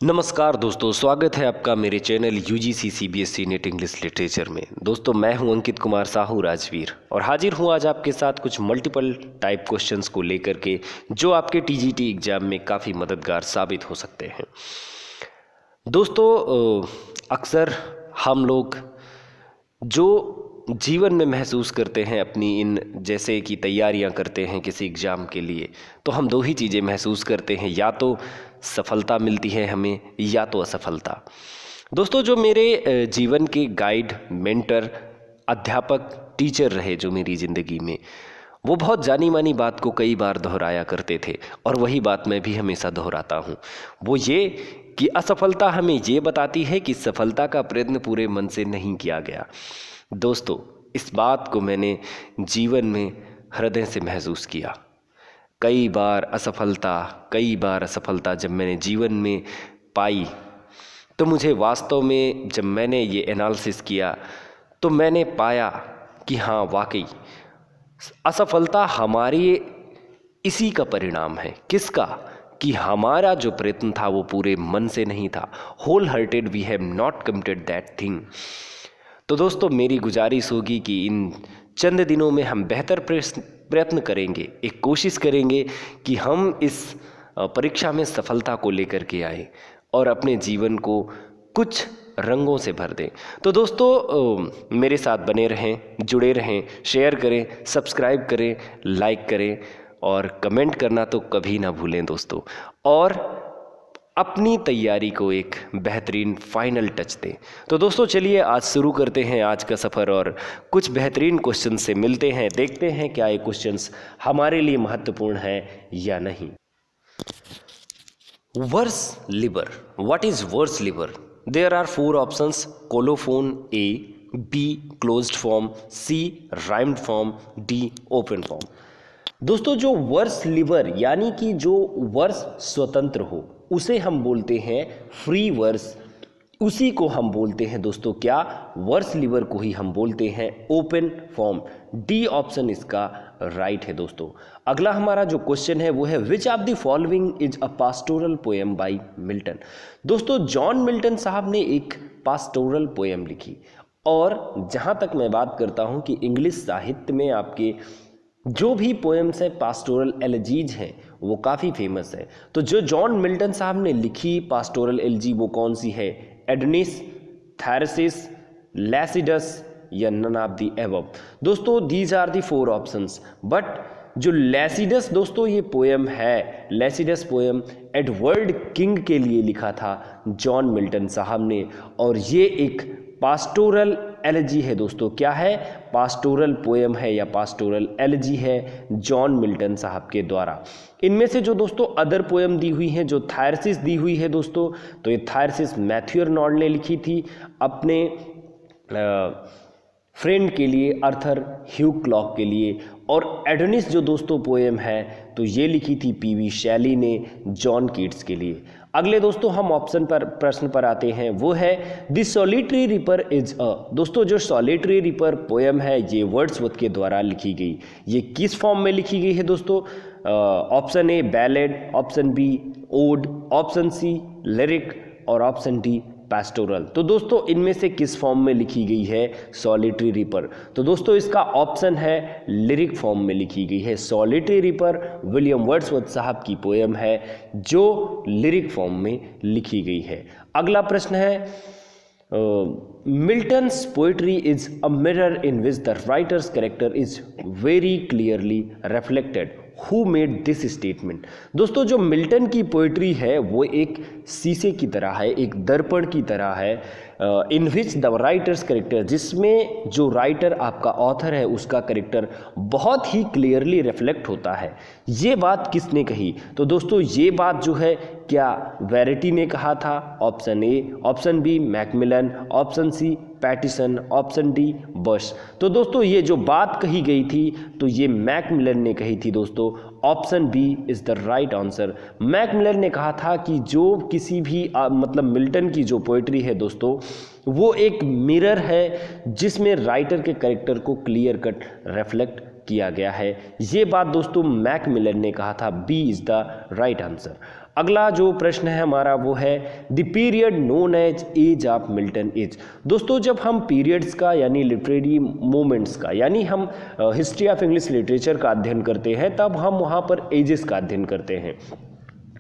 नमस्कार दोस्तों, स्वागत है आपका मेरे channel UGC CBSE net English literature में। दोस्तों, मैं हूं अंकित कुमार साहू राजवीर और हाजिर हूं आज आपके साथ कुछ मल्टीपल टाइप क्वेश्चंस को लेकर के जो आपके टीजीटी एग्जाम में काफ़ी मददगार साबित हो सकते हैं। दोस्तों, अक्सर हम लोग जो जीवन में महसूस करते हैं अपनी इन जैसे कि तैयारियां करते हैं किसी एग्ज़ाम के लिए, तो हम दो ही चीज़ें महसूस करते हैं, या तो सफलता मिलती है हमें या तो असफलता। दोस्तों, जो मेरे जीवन के गाइड, मेंटर, अध्यापक, टीचर रहे जो मेरी ज़िंदगी में, वो बहुत जानी मानी बात को कई बार दोहराया करते थे और वही बात मैं भी हमेशा दोहराता हूँ। वो ये कि असफलता हमें ये बताती है कि सफलता का प्रयत्न पूरे मन से नहीं किया गया। दोस्तों, इस बात को मैंने जीवन में हृदय से महसूस किया। कई बार असफलता जब मैंने जीवन में पाई, तो मुझे वास्तव में जब मैंने ये एनालिसिस किया तो मैंने पाया कि हाँ, वाकई असफलता हमारी इसी का परिणाम है। किसका? कि हमारा जो प्रयत्न था वो पूरे मन से नहीं था। Whole hearted we have not committed that thing. तो दोस्तों, मेरी गुजारिश होगी कि इन चंद दिनों में हम बेहतर प्रयत्न करेंगे, एक कोशिश करेंगे कि हम इस परीक्षा में सफलता को लेकर के आए और अपने जीवन को कुछ रंगों से भर दें। तो दोस्तों, मेरे साथ बने रहें, जुड़े रहें, शेयर करें, सब्सक्राइब करें, लाइक करें और कमेंट करना तो कभी ना भूलें दोस्तों। और अपनी तैयारी को एक बेहतरीन फाइनल टच दें। तो दोस्तों, चलिए आज शुरू करते हैं आज का सफ़र और कुछ बेहतरीन क्वेश्चन से मिलते हैं, देखते हैं क्या ये क्वेश्चंस हमारे लिए महत्वपूर्ण है या नहीं। Verse liver, what is verse liver? There are 4 options: colophon, A, be closed form, C rhymed form, D open form. दोस्तों, जो वर्स लिवर यानी कि जो वर्स स्वतंत्र हो उसे हम बोलते हैं फ्री वर्स। उसी को हम बोलते हैं दोस्तों क्या? वर्स लिवर को ही हम बोलते हैं ओपन फॉर्म। डी ऑप्शन इसका राइट है दोस्तों। अगला हमारा जो क्वेश्चन है वो है विच of the following is a pastoral poem by Milton. दोस्तों, जॉन मिल्टन साहब ने एक पास्टोरल पोएम लिखी और जहाँ तक मैं बात करता हूँ कि इंग्लिश साहित्य में आपके जो भी पोएम्स है पास्टोरल एलेजीज हैं वो काफ़ी फेमस है। तो जो जॉन मिल्टन साहब ने लिखी पास्टोरल एलेजी वो कौन सी है? एडनिस, थैरसिस, लैसिडस या नन ऑफ द एबव। दोस्तों, these are the 4 options. But जो लैसिडस दोस्तों ये पोएम है, लैसिडस पोएम एडवर्ड किंग के लिए लिखा था जॉन मिल्टन साहब ने और ये एक पास्टोरल एलेजी है दोस्तों। क्या है? पास्टोरल पोएम है या पास्टोरल एलेजी है जॉन मिल्टन साहब के द्वारा। इनमें से जो दोस्तों अदर पोएम दी हुई हैं, जो थायरसिस दी हुई है दोस्तों, तो ये थायरसिस मैथ्यू आर्नोल्ड ने लिखी थी अपने फ्रेंड के लिए, अर्थर ह्यू क्लॉक के लिए। और एडोनिस जो दोस्तों पोएम है तो ये लिखी थी पीवी शैली ने जॉन कीट्स के लिए। अगले दोस्तों हम प्रश्न पर आते हैं, वो है the solitary ripper is a. दोस्तों, जो सॉलिटरी रिपर पोएम है ये वर्ड्सवर्थ के द्वारा लिखी गई। ये किस फॉर्म में लिखी गई है दोस्तों? Option a ballad, option b ode, option c lyric और ऑप्शन डी पैस्टोरल। तो दोस्तों, इनमें से किस फॉर्म में लिखी गई है सॉलिटरी रिपर? तो दोस्तों, इसका ऑप्शन है लिरिक फॉर्म में लिखी गई है। सॉलिटरी रिपर विलियम वर्ड्सवर्थ साहब की पोएम है जो लिरिक फॉर्म में लिखी गई है। अगला प्रश्न है Milton's poetry is a mirror in which the writers character is very clearly reflected. Who made this statement? दोस्तों, जो मिल्टन की पोइट्री है वो एक शीशे की तरह है, एक दर्पण की तरह है, in which the writers character, जिसमें जो राइटर आपका ऑथर है उसका कैरेक्टर बहुत ही क्लियरली रिफ्लेक्ट होता है। ये बात किसने कही? तो दोस्तों, ये बात जो है क्या वेरिटी ने कहा था? Option A, option B Macmillan, option C Pattison, option D Bush. तो दोस्तों, ये जो बात कही गई थी तो ये मैकमिलन ने कही थी दोस्तों। Option b is the right answer. Macmillan ने कहा था कि जो किसी भी मतलब मिल्टन की जो पोएट्री है दोस्तों वो एक मिरर है जिसमें राइटर के कैरेक्टर को क्लियर कट रिफ्लेक्ट किया गया है। ये बात दोस्तों मैकमिलन ने कहा था। B is the right answer. अगला जो प्रश्न है हमारा वो है the period known as of Milton age. दोस्तों जब हम पीरियड्स का यानी लिटरेरी मोमेंट्स का यानी हम हिस्ट्री ऑफ इंग्लिश लिटरेचर का अध्ययन करते हैं तब हम वहाँ पर एजेस का अध्ययन करते हैं।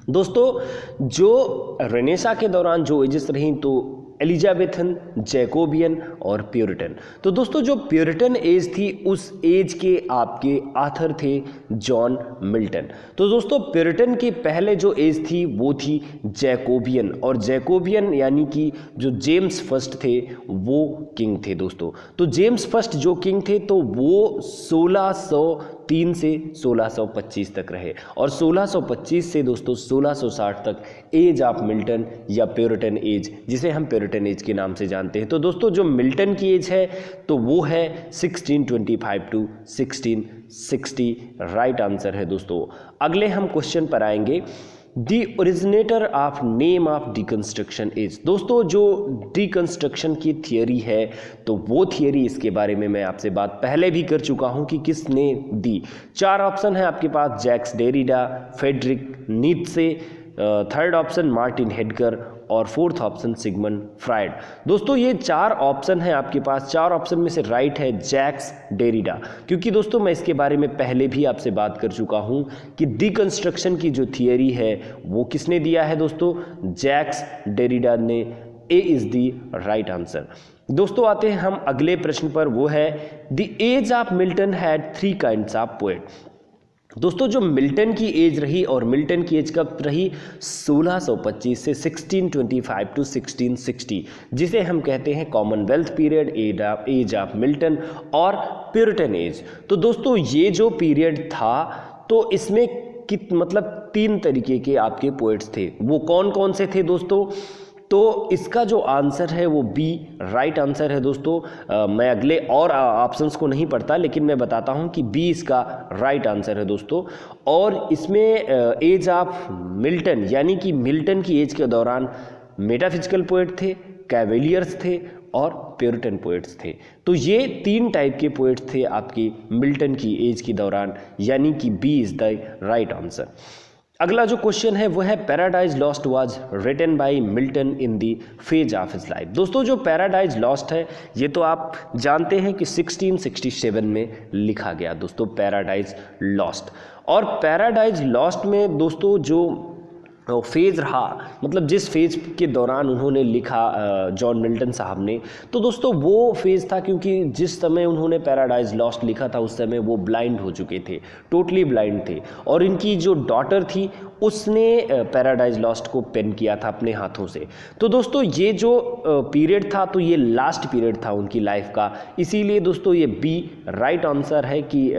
दोस्तों जो रेनेसा के दौरान जो एजेस रही तो एलिजाबेथन, जैकोबियन और प्यूरिटन। तो दोस्तों जो प्यूरिटन एज थी उस एज के आपके आथर थे जॉन मिल्टन। तो दोस्तों प्यूरिटन के पहले जो एज थी वो थी जैकोबियन, और जैकोबियन यानी कि जो जेम्स फर्स्ट थे वो किंग थे दोस्तों। तो जेम्स फर्स्ट जो किंग थे तो वो 1603 से 1625 तक रहे, और 1625 से दोस्तों 1660 तक एज ऑफ मिल्टन या प्यूरिटन एज, जिसे हम प्यूरिटन एज के नाम से जानते हैं। तो दोस्तों जो मिल्टन की एज है तो वो है 1625 टू 1660, राइट आंसर है दोस्तों। अगले हम क्वेश्चन पर आएंगे, the originator of name of deconstruction is. दोस्तों जो डिकंस्ट्रक्शन की थियरी है तो वो थियरी, इसके बारे में मैं आपसे बात पहले भी कर चुका हूं कि किसने दी। 4 ऑप्शन है आपके पास, Jacques Derrida, Friedrich Nietzsche, third option Martin Heidegger और फोर्थ ऑप्शन सिगमंड फ्रायड। दोस्तों ये 4 ऑप्शन है आपके पास, 4 ऑप्शन में से राइट है जैक्स डेरिडा, क्योंकि दोस्तों मैं इसके बारे में पहले भी आपसे बात कर चुका हूं कि डिकंस्ट्रक्शन की जो थियरी है वो किसने दिया है दोस्तों, जैक्स डेरिडा ने। A is the right answer. दोस्तों आते हैं हम अगले प्रश्न पर, वो है the age of Milton had 3 kinds of poet. दोस्तों जो मिल्टन की एज रही, और मिल्टन की एज कब रही, 1625 से 1625 टू 1660, जिसे हम कहते हैं Commonwealth period, age of Milton और प्यूरिटन एज। तो दोस्तों ये जो पीरियड था तो इसमें मतलब 3 तरीके के आपके पोएट्स थे। वो कौन कौन से थे दोस्तों, तो इसका जो आंसर है वो बी राइट आंसर है दोस्तों। मैं अगले और ऑप्शंस को नहीं पढ़ता, लेकिन मैं बताता हूं कि बी इसका राइट आंसर है दोस्तों। और इसमें एज ऑफ मिल्टन यानी कि मिल्टन की एज के दौरान मेटाफिजिकल पोएट थे, कैवेलियर्स थे और प्यूरिटन पोएट्स थे। तो ये 3 टाइप के पोएट्स थे आपकी मिल्टन की एज के दौरान, यानी कि b is the right answer. अगला जो क्वेश्चन है वो है Paradise Lost was written by Milton in the phase of his life. दोस्तों जो पैराडाइज लॉस्ट है ये तो आप जानते हैं कि 1667 में लिखा गया दोस्तों पैराडाइज लॉस्ट। और पैराडाइज लॉस्ट में दोस्तों जो फेज़ रहा, मतलब जिस फेज़ के दौरान उन्होंने लिखा जॉन मिल्टन साहब ने, तो दोस्तों वो फेज़ था क्योंकि जिस समय उन्होंने पैराडाइज लॉस्ट लिखा था उस समय वो ब्लाइंड हो चुके थे, टोटली ब्लाइंड थे, और इनकी जो डॉटर थी उसने पैराडाइज लॉस्ट को पेन किया था अपने हाथों से। तो दोस्तों ये जो पीरियड था तो ये लास्ट पीरियड था उनकी लाइफ का, इसीलिए दोस्तों ये बी राइट आंसर है कि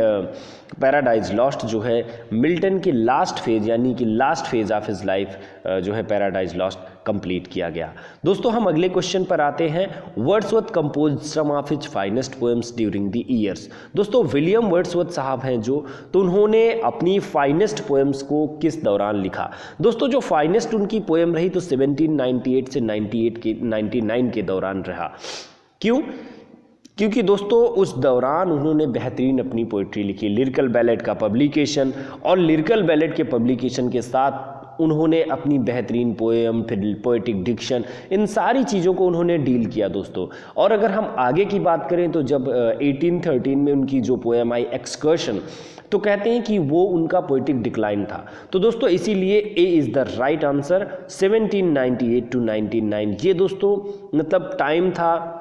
पैराडाइज लॉस्ट जो है मिल्टन के लास्ट फेज यानी कि last phase of his life जो है पैराडाइज लॉस्ट कंप्लीट किया गया। दोस्तों हम अगले क्वेश्चन पर आते हैं, Wordsworth compose some of his finest poems during the years. दोस्तों विलियम वर्ड्सवर्थ साहब हैं जो, तो उन्होंने अपनी फाइनेस्ट पोएम्स को किस दौरान लिखा। दोस्तों जो फाइनेस्ट उनकी पोएम रही तो 1798 से 99 के दौरान रहा। क्यों? क्योंकि दोस्तों उस दौरान उन्होंने बेहतरीन अपनी पोइट्री लिखी, लिरिकल बैलेड का पब्लिकेशन, और लिरिकल बैलेड के पब्लिकेशन के साथ उन्होंने अपनी बेहतरीन पोएम, फिर पोएटिक डिक्शन, इन सारी चीज़ों को उन्होंने डील किया दोस्तों। और अगर हम आगे की बात करें तो जब 1813 में उनकी जो पोएम आई एक्सकर्शन, तो कहते हैं कि वो उनका पोएटिक डिक्लाइन था। तो दोस्तों इसीलिए a is the right answer. 1798 to 99 ये दोस्तों मतलब टाइम था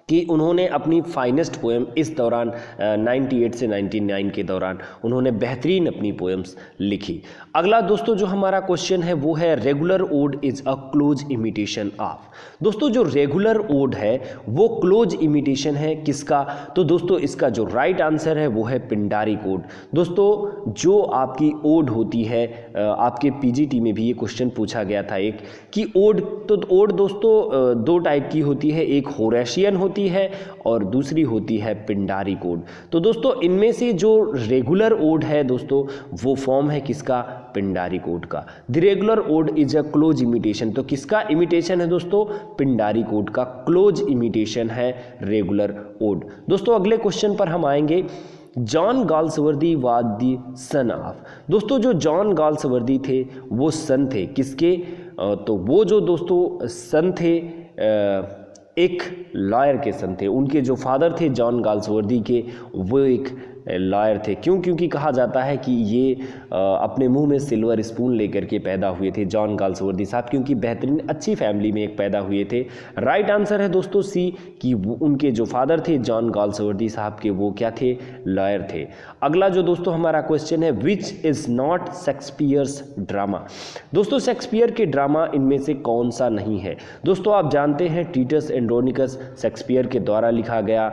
कि उन्होंने अपनी फाइनेस्ट पोएम इस दौरान 98 से 99 के दौरान उन्होंने बेहतरीन अपनी पोएम्स लिखी। अगला दोस्तों जो हमारा क्वेश्चन है वो है regular ode is a close imitation of. दोस्तों जो रेगुलर ओड है वो क्लोज इमिटेशन है किसका, तो दोस्तों इसका जो राइट आंसर है वो है पिंडारिक ओड। दोस्तों जो आपकी ओड होती है, आपके पीजीटी में भी ये क्वेश्चन पूछा गया था एक, कि ओड, तो ओड दोस्तों 2 टाइप की होती है, एक होरेशियन होती है और दूसरी होती है पिंडारिक ओड। तो दोस्तों इनमें से जो रेगुलर ओड है दोस्तों वो फॉर्म है किसका, पिंडारिक ओड का। The regular ode is a close imitation, तो किसका इमिटेशन है दोस्तों, पिंडारिक ओड का क्लोज इमिटेशन है रेगुलर ओड। दोस्तों अगले क्वेश्चन पर हम आएंगे, John Galsworthy was the son of. दोस्तों जो जॉन गाल्सवर्दी थे वो सन थे किसके? तो वो जो दोस्तों सन थे एक लॉयर के सन थे। उनके जो फादर थे जॉन गाल्सवर्दी के, वो एक लॉयर थे। क्यों? क्योंकि कहा जाता है कि ये अपने मुंह में सिल्वर स्पून लेकर के पैदा हुए थे जॉन गाल्सवर्दी साहब, क्योंकि बेहतरीन अच्छी फैमिली में एक पैदा हुए थे। राइट आंसर है दोस्तों सी, कि उनके जो फादर थे जॉन गाल्सवर्दी साहब के, वो क्या थे? लॉयर थे। अगला जो दोस्तों हमारा क्वेश्चन है, which is not Shakespeare's drama. दोस्तों शेक्सपियर के ड्रामा इनमें से कौन सा नहीं है? दोस्तों आप जानते हैं टिटस एंड्रोनिकस शेक्सपियर के द्वारा लिखा गया,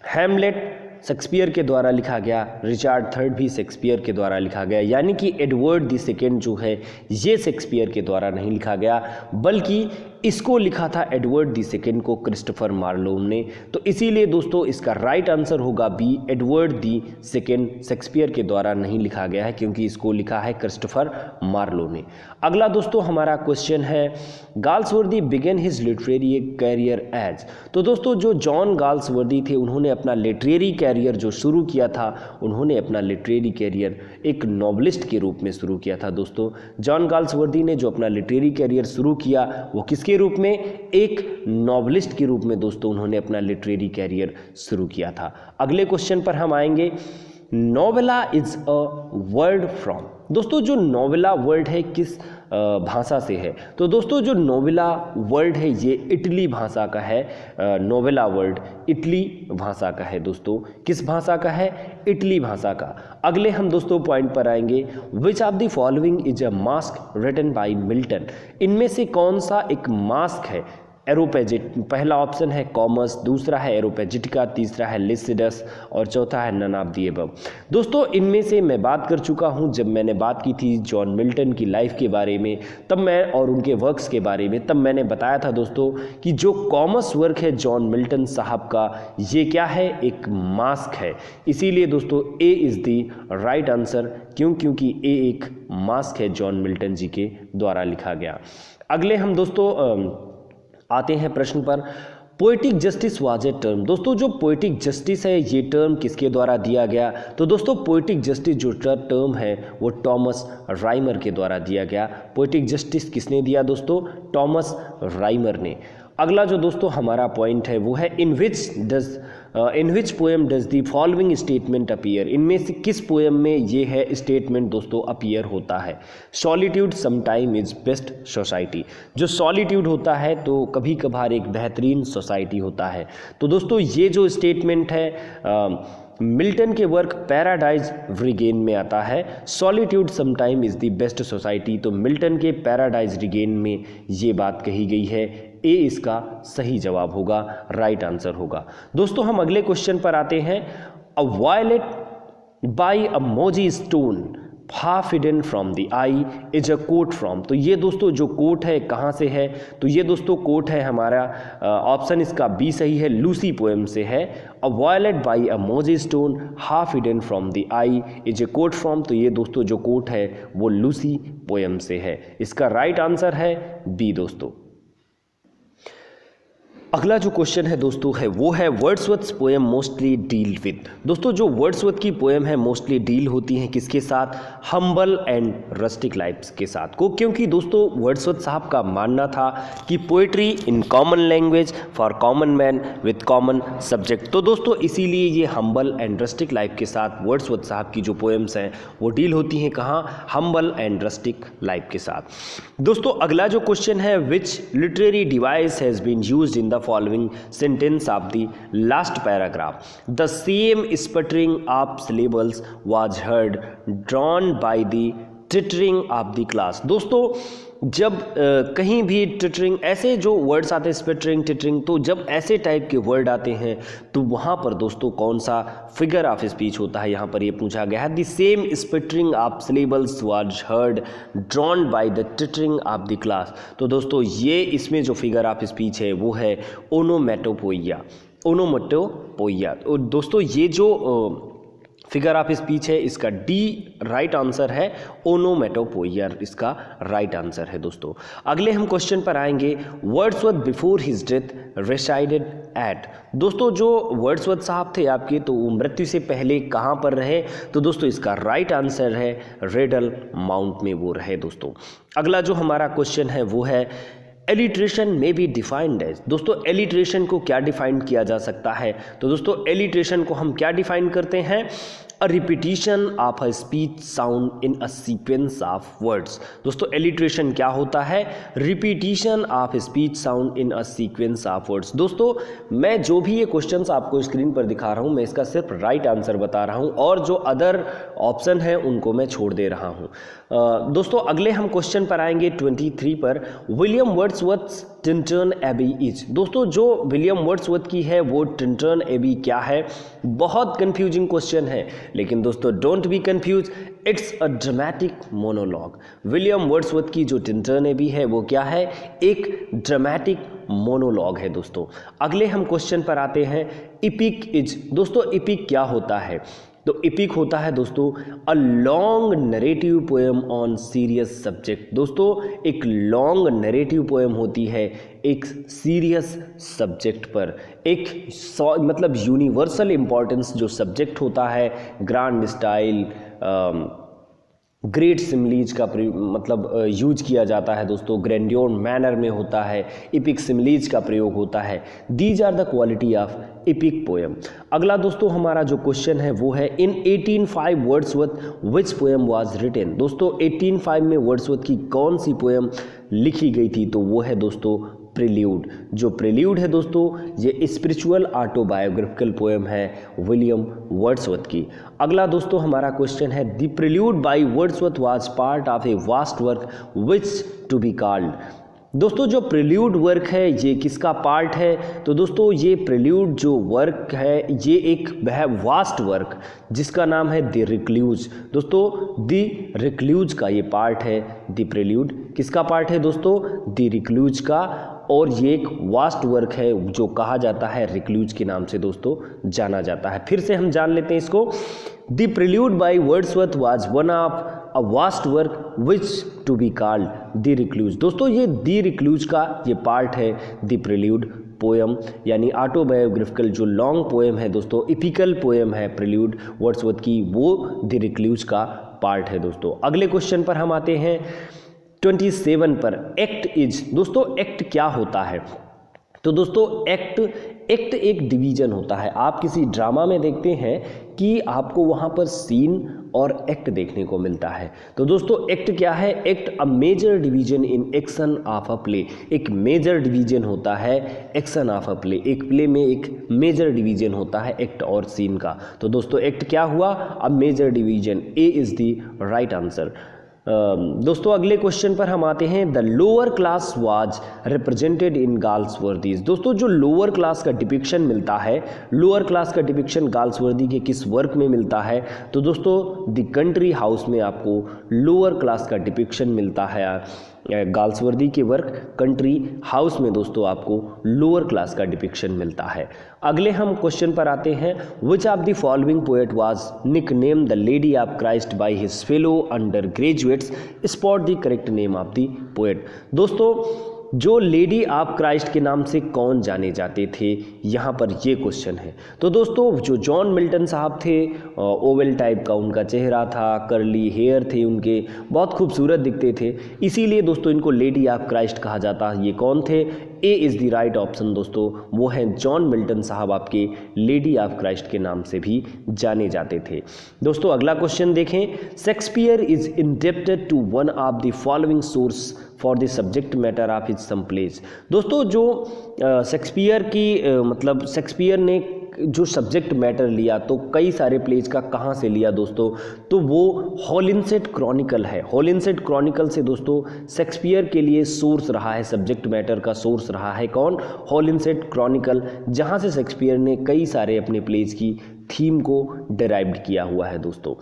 हैमलेट शेक्सपियर के द्वारा लिखा गया, रिचार्ड थर्ड भी शेक्सपियर के द्वारा लिखा गया, यानी कि एडवर्ड द सेकेंड जो है ये शेक्सपियर के द्वारा नहीं लिखा गया, बल्कि इसको लिखा था एडवर्ड द सेकेंड को क्रिस्टोफर मार्लोव ने। तो इसीलिए दोस्तों इसका राइट आंसर होगा B, Edward the second Shakespeare के द्वारा नहीं लिखा गया है, क्योंकि इसको लिखा है क्रिस्टोफर मार्लोव ने। अगला दोस्तों हमारा क्वेश्चन है, Galsworthy began his literary career as. तो दोस्तों जो जॉन गाल्सवर्दी थे उन्होंने अपना लिटरेरी कैरियर जो शुरू किया था, उन्होंने अपना लिटरेरी कैरियर एक नॉवलिस्ट के रूप में शुरू किया था। दोस्तों जॉन गाल्सवर्दी ने जो अपना लिटरेरी कैरियर शुरू किया वो किसके रूप में? एक नॉवलिस्ट के रूप में दोस्तों उन्होंने अपना लिटरेरी कैरियर शुरू किया था। अगले क्वेश्चन पर हम आएंगे, novella is a word from. दोस्तों जो नोवेला वर्ड है किस भाषा से है? तो दोस्तों जो नोवेला वर्ड है ये इटली भाषा का है। नोवेला वर्ड इटली भाषा का है दोस्तों। किस भाषा का है? इटली भाषा का। अगले हम दोस्तों पॉइंट पर आएंगे, which of the following is a masque written by Milton. इनमें से कौन सा एक मास्क है? एरोपेजिट, पहला ऑप्शन है कॉमर्स, दूसरा है एरोपेजिटिका, तीसरा है लिसिडस और चौथा है नन ऑफ द अबव। दोस्तों इनमें से मैं बात कर चुका हूं, जब मैंने बात की थी जॉन मिल्टन की लाइफ के बारे में, तब मैं और उनके वर्क्स के बारे में, तब मैंने बताया था दोस्तों कि जो कॉमर्स वर्क है जॉन मिल्टन साहब का, ये क्या है? एक मास्क है। इसीलिए दोस्तों ए इज़ द राइट आंसर। क्यों? क्योंकि ए एक मास्क है जॉन मिल्टन जी के द्वारा लिखा गया। अगले हम दोस्तों आते हैं प्रश्न पर, poetic justice was a term. दोस्तों जो पोएटिक जस्टिस है ये टर्म किसके द्वारा दिया गया? तो दोस्तों पोएटिक जस्टिस जो टर्म है वो टॉमस राइमर के द्वारा दिया गया। पोएटिक जस्टिस किसने दिया दोस्तों? टॉमस राइमर ने। अगला जो दोस्तों हमारा पॉइंट है वो है, in which poem does the following statement appear. इनमें से किस पोएम में ये है स्टेटमेंट दोस्तों अपीयर होता है? Solitude sometime is best society. जो सॉलिट्यूड होता है तो कभी कभार एक बेहतरीन सोसाइटी होता है। तो दोस्तों ये जो स्टेटमेंट है मिल्टन के वर्क पैराडाइज रिगेन में आता है, solitude sometime is the best society. तो मिल्टन के पैराडाइज रिगेन में ये बात कही गई है। ए इसका सही जवाब होगा, राइट आंसर होगा। दोस्तों हम अगले क्वेश्चन पर आते हैं, a violet by a mossy stone half hidden from the eye is a quote from. तो ये दोस्तों जो कोट है कहाँ से है? तो ये दोस्तों कोट है हमारा ऑप्शन इसका बी सही है, लूसी पोएम से है। A violet by a mossy stone half hidden from the eye is a quote from. तो ये दोस्तों जो कोट है वो लूसी पोएम से है। इसका राइट आंसर है बी दोस्तों। अगला जो क्वेश्चन है दोस्तों है वो है, Wordsworth poem mostly deal with. दोस्तों जो वर्ड्सवर्थ की पोएम है मोस्टली डील होती हैं किसके साथ? हम्बल एंड रस्टिक लाइफ्स के साथ को। क्योंकि दोस्तों वर्ड्सवर्थ साहब का मानना था कि poetry in common language for common man with common subject. तो दोस्तों इसीलिए ये हम्बल एंड रस्टिक लाइफ के साथ वर्ड्सवर्थ साहब की जो पोएम्स हैं वो डील होती हैं कहाँ? हम्बल एंड रस्टिक लाइफ के साथ। दोस्तों अगला जो क्वेश्चन है, which literary device has been used in the following sentence of the last paragraph. The same sputtering of syllables was heard drawn by the tittering of the class. दोस्तों जब कहीं भी टिटरिंग, ऐसे जो वर्ड्स आते हैं स्पिटरिंग टिटरिंग, तो जब ऐसे टाइप के वर्ड आते हैं तो वहाँ पर दोस्तों कौन सा फिगर ऑफ स्पीच होता है? यहाँ पर ये पूछा गया है, the same spattering of syllables was heard drowned by the tittering of the class. तो दोस्तों ये इसमें जो फिगर ऑफ स्पीच है वो है ओनोमेटोपोइया। ओनोमेटोपोइया। और दोस्तों ये जो फिगर ऑफ स्पीच है, इसका डी राइट आंसर है। ओनोमेटोपोइया इसका राइट आंसर है दोस्तों। अगले हम क्वेश्चन पर आएंगे, Wordsworth before his death resided at. दोस्तों जो वर्ड्सवर्थ साहब थे आपके, तो वो मृत्यु से पहले कहाँ पर रहे? तो दोस्तों इसका राइट आंसर है रेडल माउंट में वो रहे दोस्तों। अगला जो हमारा क्वेश्चन है वो है, एलिट्रेशन में बी डिफाइंड एज। दोस्तों एलिट्रेशन को क्या डिफाइन किया जा सकता है? तो दोस्तों एलिट्रेशन को हम क्या डिफाइन करते हैं? A repetition of a speech sound in a sequence of words. दोस्तों एलिट्रेशन क्या होता है? Repetition of speech sound in a sequence of words. दोस्तों मैं जो भी ये क्वेश्चंस आपको स्क्रीन पर दिखा रहा हूँ, मैं इसका सिर्फ राइट आंसर बता रहा हूँ और जो अदर ऑप्शन है उनको मैं छोड़ दे रहा हूँ। दोस्तों अगले हम क्वेश्चन पर आएंगे 23 पर, William Wordsworth Tintern Abbey is. दोस्तों जो विलियम वर्ड्सवर्थ की है वो टिंटन एबी क्या है? बहुत कंफ्यूजिंग क्वेश्चन है, लेकिन दोस्तों don't be confuse, it's a dramatic monologue. William Wordsworth की जो टिंटन एबी है वो क्या है? एक ड्रामेटिक मोनोलॉग है दोस्तों। अगले हम क्वेश्चन पर आते हैं, इपिक इज। दोस्तों इपिक क्या होता है? तो इपिक होता है दोस्तों a long narrative poem on serious subject. दोस्तों एक लॉन्ग नरेटिव पोएम होती है एक सीरियस सब्जेक्ट पर, एक मतलब यूनिवर्सल इम्पॉर्टेंस जो सब्जेक्ट होता है, ग्रैंड स्टाइल, ग्रेट सिमलीज का मतलब यूज किया जाता है दोस्तों, ग्रैंडियोर मैनर में होता है, इपिक सिमलीज का प्रयोग होता है। These are the quality of epic poem. अगला दोस्तों हमारा जो क्वेश्चन है वो है, in 1805 Wordsworth which poem was written. दोस्तों 1805 में वर्ड्सवर्थ की कौन सी पोएम लिखी गई थी? तो वो है दोस्तों प्रिल्यूड। जो प्रिल्यूड है दोस्तों ये स्पिरिचुअल ऑटोबायोग्राफिकल पोएम है विलियम वर्ड्सवर्थ की। अगला दोस्तों हमारा क्वेश्चन है, the Prelude by Wordsworth was part of a vast work which to be called. दोस्तों जो प्रिल्यूड वर्क है ये किसका पार्ट है? तो दोस्तों ये प्रिल्यूड जो वर्क है ये एक वास्ट वर्क जिसका नाम है द रिक्ल्यूज। दोस्तों द रिक्ल्यूज का ये पार्ट है, द प्रिल्यूड किसका पार्ट है दोस्तों? द रिक्ल्यूज का, और ये एक वास्ट वर्क है जो कहा जाता है रिक्ल्यूज के नाम से दोस्तों जाना जाता है। फिर से हम जान लेते हैं इसको, the Prelude by Wordsworth was one of a vast work which to be called the Recluse. दोस्तों ये द रिक्ल्यूज का ये पार्ट है द प्रिल्यूड पोएम, यानी ऑटोबायोग्राफिकल जो लॉन्ग पोएम है दोस्तों, इपिकल पोएम है प्रिल्यूड वर्ड्सवर्थ की, वो द रिक्ल्यूज का पार्ट है दोस्तों। अगले क्वेश्चन पर हम आते हैं 27 पर, एक्ट इज। दोस्तों एक्ट क्या होता है? तो दोस्तों एक्ट एक डिवीजन होता है। आप किसी ड्रामा में देखते हैं कि आपको वहाँ पर सीन और एक्ट देखने को मिलता है। तो दोस्तों एक्ट क्या है? Act a major division in action of a play. एक मेजर डिवीजन होता है एक्शन ऑफ अ प्ले, एक प्ले में एक मेजर डिवीजन होता है एक्ट और सीन का। तो दोस्तों एक्ट क्या हुआ? A major division. A is the right answer. दोस्तों अगले क्वेश्चन पर हम आते हैं, the lower class was represented in Galsworthy's. दोस्तों जो लोअर क्लास का डिपिक्शन मिलता है, लोअर क्लास का डिपिक्शन गाल्सवर्दी के किस वर्क में मिलता है? तो दोस्तों द कंट्री हाउस में आपको लोअर क्लास का डिपिक्शन मिलता है। गाल्सवर्दी के वर्क कंट्री हाउस में दोस्तों आपको लोअर क्लास का डिपिक्शन मिलता है। अगले हम क्वेश्चन पर आते हैं, विच of the following poet was nickname the lady of Christ by his fellow under graduates, spot the correct name of the poet. दोस्तों जो लेडी ऑफ क्राइस्ट के नाम से कौन जाने जाते थे, यहाँ पर ये क्वेश्चन है। तो दोस्तों जो जॉन मिल्टन साहब थे, ओवल टाइप का उनका चेहरा था, करली हेयर थे उनके, बहुत खूबसूरत दिखते थे, इसीलिए दोस्तों इनको लेडी ऑफ क्राइस्ट कहा जाता है। ये कौन थे? ए इज़ द राइट ऑप्शन दोस्तों, वो हैं जॉन मिल्टन साहब, आपके लेडी ऑफ क्राइस्ट के नाम से भी जाने जाते थे। दोस्तों अगला क्वेश्चन देखें, Shakespeare is indebted to one of the following source for the subject matter of his some plays. दोस्तों जो शेक्सपियर की मतलब शेक्सपियर ने जो सब्जेक्ट मैटर लिया तो कई सारे प्लेज का कहाँ से लिया दोस्तों? तो वो हॉलिंसेट क्रॉनिकल है। हॉलिंसेट क्रॉनिकल से दोस्तों शेक्सपियर के लिए सोर्स रहा है, सब्जेक्ट मैटर का सोर्स रहा है कौन? हॉलिंसेट क्रॉनिकल, जहाँ से शेक्सपियर ने कई सारे अपने प्लेज की थीम को डिराइव्ड किया हुआ है दोस्तों।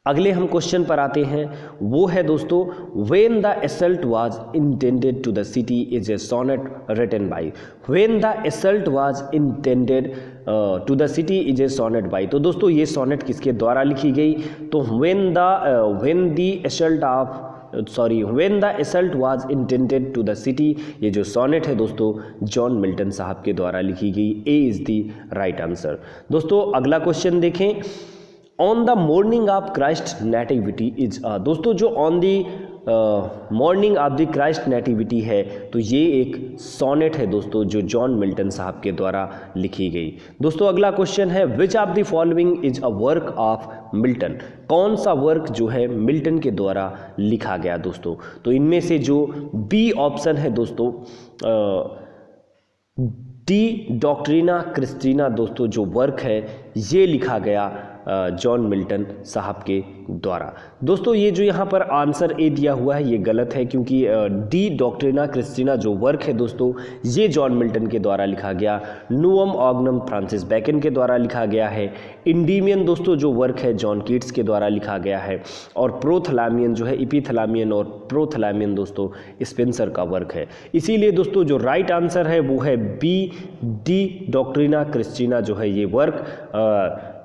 अगले हम क्वेश्चन पर आते हैं, वो है दोस्तों when the assault was intended to the city is a sonnet written by. When the assault was intended to the city is a sonnet by. तो दोस्तों ये सोनेट किसके द्वारा लिखी गई? तो when the assault was intended to the city, ये जो सोनेट है दोस्तों जॉन मिल्टन साहब के द्वारा लिखी गई। ए इज द राइट आंसर। दोस्तों अगला क्वेश्चन देखें, on the morning of Christ nativity is दोस्तों जो on the morning of the Christ nativity है, तो ये एक सोनेट है दोस्तों जो जॉन मिल्टन साहब के द्वारा लिखी गई। दोस्तों अगला क्वेश्चन है, विच of the following is a work of Milton. कौन सा वर्क जो है मिल्टन के द्वारा लिखा गया दोस्तों? तो इनमें से जो बी ऑप्शन है दोस्तों, डी डॉक्ट्रिना क्रिस्टीना दोस्तों जो वर्क है ये लिखा गया जॉन मिल्टन साहब के द्वारा। दोस्तों ये जो यहाँ पर आंसर ए दिया हुआ है ये गलत है, क्योंकि डी डॉक्ट्रिना क्रिस्टीना जो वर्क है दोस्तों ये जॉन मिल्टन के द्वारा लिखा गया, नूवम ऑग्नम फ्रांसिस बेकन के द्वारा लिखा गया है। इंडीमियन दोस्तों जो वर्क है जॉन कीट्स के द्वारा लिखा गया है, और प्रोथलामियन जो है इपीथलामियन और प्रोथलामियन दोस्तों स्पेंसर का वर्क है। इसीलिए दोस्तों जो राइट आंसर है वो है बी, डी डॉक्ट्रिना क्रिस्टीना जो है ये वर्क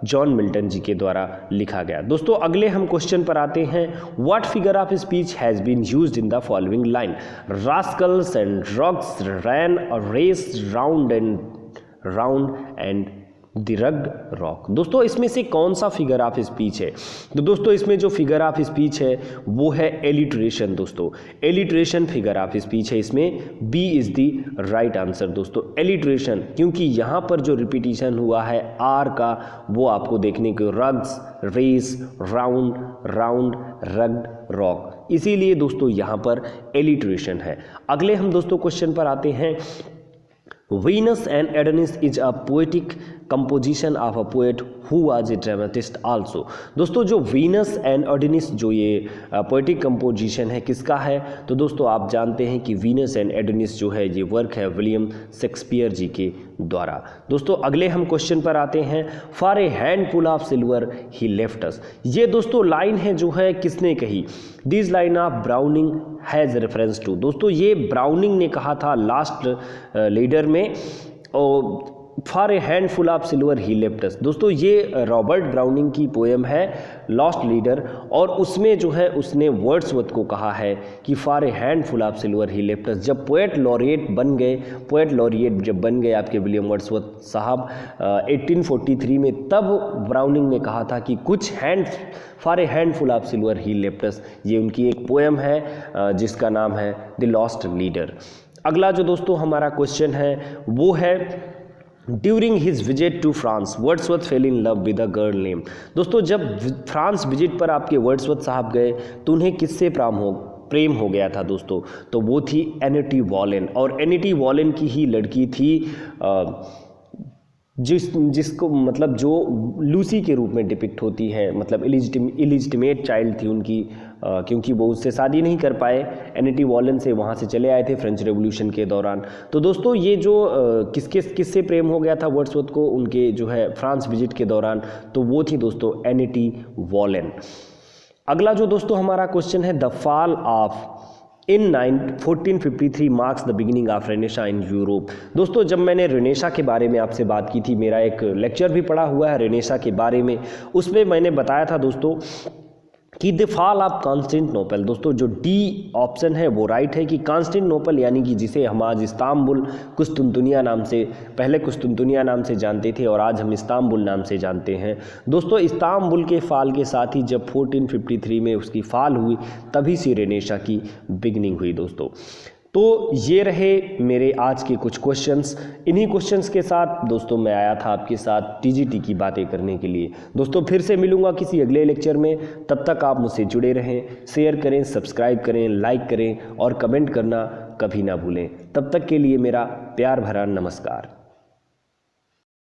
जॉन मिल्टन जी के द्वारा लिखा गया। दोस्तों अगले हम क्वेश्चन पर आते हैं, what figure of speech has been used in the following line? Rascals and rocks ran a race round and the rugged rock. दोस्तों इसमें से कौन सा फिगर ऑफ स्पीच है? तो दोस्तों इसमें जो फिगर ऑफ स्पीच है वो है एलिट्रेशन। दोस्तों एलिट्रेशन फिगर ऑफ स्पीच है, इसमें B is the right answer दोस्तों, एलिट्रेशन। क्योंकि यहाँ पर जो रिपीटिशन हुआ है आर का वो आपको देखने को rugs, race, round, rugged, rock, इसीलिए दोस्तों यहाँ पर एलिट्रेशन है। अगले हम दोस्तों क्वेश्चन पर आते हैं, Venus and Adonis is a poetic composition of a poet who was a dramatist also। दोस्तों जो वीनस एंड एडोनिस जो ये पोएटिक कंपोजिशन है किसका है? तो दोस्तों आप जानते हैं कि वीनस एंड एडोनिस जो है ये वर्क है विलियम शेक्सपियर जी के द्वारा। दोस्तों अगले हम क्वेश्चन पर आते हैं, for a handful of silver he left us. ये दोस्तों लाइन है जो है किसने कही? This line of Browning has reference to. दोस्तों ये ब्राउनिंग ने कहा था लास्ट लीडर में, और for a handful of silver he left अस। दोस्तों ये रॉबर्ट ब्राउनिंग की पोएम है लॉस्ट लीडर, और उसमें जो है उसने वर्ड्सवर्थ को कहा है कि for a handful of silver he left अस। जब पोएट लॉरिएट जब बन गए आपके विलियम वर्ड्सवर्थ साहब 1843 में, तब ब्राउनिंग ने कहा था कि for a handful of silver he left us. ये उनकी एक पोएम है जिसका नाम है द लॉस्ट लीडर। अगला जो दोस्तों हमारा क्वेश्चन है वो है, during his visit to France Wordsworth fell in love with a girl name. दोस्तों जब फ्रांस विजिट पर आपके वर्ड्सवर्थ साहब गए तो उन्हें किससे प्रेम हो गया था दोस्तों? तो वो थी एनिटी वॉलेन, और एनिटी वॉलेन की ही लड़की थी जिसको मतलब जो लूसी के रूप में डिपिक्ट होती है, मतलब इलिजिटिमेट चाइल्ड थी उनकी, क्योंकि वो उससे शादी नहीं कर पाए, एनिटी वॉलेन से वहाँ से चले आए थे फ्रेंच रेवोल्यूशन के दौरान। तो दोस्तों ये जो किससे प्रेम हो गया था वर्ड्सवर्थ को उनके जो है फ्रांस विजिट के दौरान, तो वो थी दोस्तों एनिटी वॉलेन। अगला जो दोस्तों हमारा क्वेश्चन है, the fall of in 1453 marks the beginning of Renaissance in Europe. दोस्तों जब मैंने रेनेसा के बारे में आपसे बात की थी, मेरा एक लेक्चर भी पढ़ा हुआ है रेनेसा के बारे में, उसमें मैंने बताया था दोस्तों कि द फॉल ऑफ कॉन्स्टेंटिनोपल। दोस्तों जो डी ऑप्शन है वो राइट है कि कॉन्स्टेंटिनोपल यानी कि जिसे हम आज इस्तांबुल कुस्तुनतुनिया नाम से, पहले कुस्तुनतुनिया नाम से जानते थे और आज हम इस्तांबुल नाम से जानते हैं। दोस्तों इस्तांबुल के फॉल के साथ ही जब 1453 में उसकी फॉल हुई तभी से रेनेसा की बिगनिंग हुई दोस्तों। तो ये रहे मेरे आज के कुछ क्वेश्चंस। इन्हीं क्वेश्चंस के साथ दोस्तों मैं आया था आपके साथ टीजीटी की बातें करने के लिए। दोस्तों फिर से मिलूंगा किसी अगले लेक्चर में, तब तक आप मुझसे जुड़े रहें, शेयर करें, सब्सक्राइब करें, लाइक करें और कमेंट करना कभी ना भूलें। तब तक के लिए मेरा प्यार भरा नमस्कार।